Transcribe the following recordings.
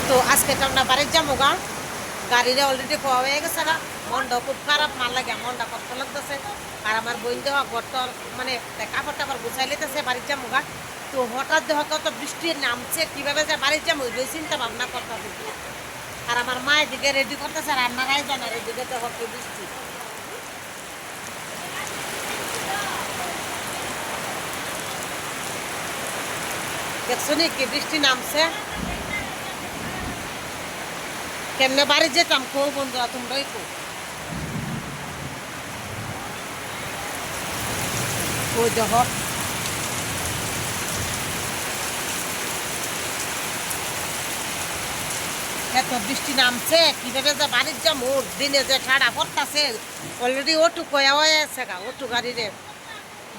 তো আজকে তো আমরা বাড়ির যাবো গা গাড়িরে অলরেডি পাওয়া হয়ে গেছে গা মনটা খুব খারাপ মার লাগে মনটা কষ্ট লাগতেছে আর আমার বোন দেওয়া ঘরটা মানে কাপড় টাপড় গুছাই লেতেছে বাড়ির যাবো গা তো হঠাৎ দেহ কত বৃষ্টি নামছে কিভাবে যে বাড়ির যাবো ওই চিন্তা ভাবনা করতেছে আর আমার মা এদিকে রেডি করতেছে রান্নার আয়োজন আর এদিকে দেহ কি বৃষ্টি দেখছো নি কি বৃষ্টি নামছে কেমনে বাড়ি যেতাম কো বন্ধুরা তোমরাই কো ওই দেহ এত বৃষ্টি নামছে কিভাবে যে বাড়ির যা মোর দিনে যে ঠাড়া পড়তাছে অলরেডি ওটু কয়া হয়ে আছে গা ওটু গাড়িরে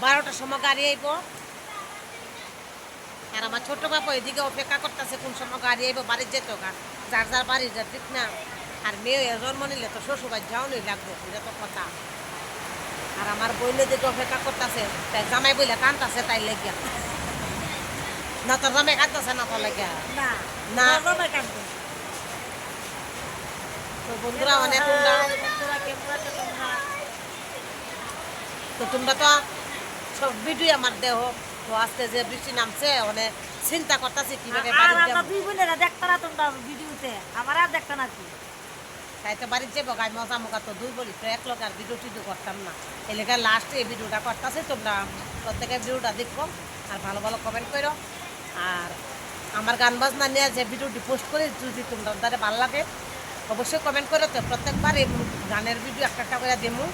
12টার সময় গাড়ি আইব আর আমার ছোট বাবা এদিকে অপেক্ষা করতেছে কোন সময় গাড়ি আইব বাড়ির যেত গা যার যার বাড়ির যা ঠিক না আর মেয়ে জন্ম নিলে তো শ্বশুরবাড়ি যাওয়ানোই লাগবো এটা তো কথা আর আমার বইলে দিকে অপেক্ষা করতেছে তাই জামাই বইলে কানতেছে তাই লেগে না তো জামাই কাঁদতেছে না তো লেগে না তো বন্ধুরা অনেক তো তোমরা তো সব ভিডিও আমার দেহ তো আজকে যে বৃষ্টি নামছে অনেক চিন্তা করতেছি কিভাবে তাই তো বাড়ির যাবো গায়ে মজা মোকা তো দুই বলি তো এক লোক আর ভিডিও টিডিও করতাম না এলাকা লাস্টে এই ভিডিওটা করতেছি তোমরা প্রত্যেকের ভিডিওটা দেখো আর ভালো ভালো কমেন্ট করো আর আমার গান বাজনা নিয়ে যে ভিডিওটি পোস্ট করি যদি তোমরা দ্বারা ভালো লাগে অবশ্যই কমেন্ট করো তো প্রত্যেকবার এই গানের ভিডিও একটা একটা করে দেবো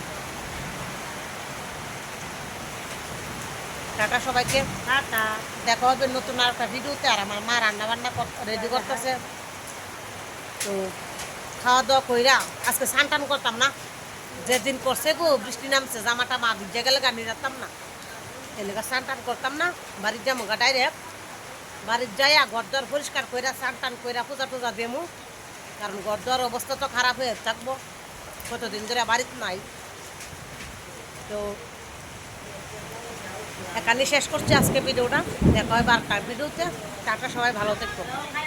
টাটা সবাইকে দেখা হবে নতুন আর একটা ভিডিওতে আর আমার মা রান্না বান্না রেডি করতেছে তো খাওয়া দাওয়া কইরা আজকে স্নান টান করতাম না যেদিন করছে গো বৃষ্টি নামছে জামাটা মা ভিজে গেলে গানি যেতাম না এলাকা স্নান টান করতাম না বাড়ির যাবো গা ডাইরেক্ট বাড়ির যাইয়া ঘর দর পরিষ্কার কইরা স্নান টান কইরা পূজা টুজা দেমু কারণ ঘর দর অবস্থা তো খারাপ হয়ে থাকবো কতদিন ধরে বাড়িতে নাই তো এখানে শেষ করছি আজকে ভিডিওটা দেখা হয় বারটার ভিডিওতে টাটা সবাই ভালো থাকবো।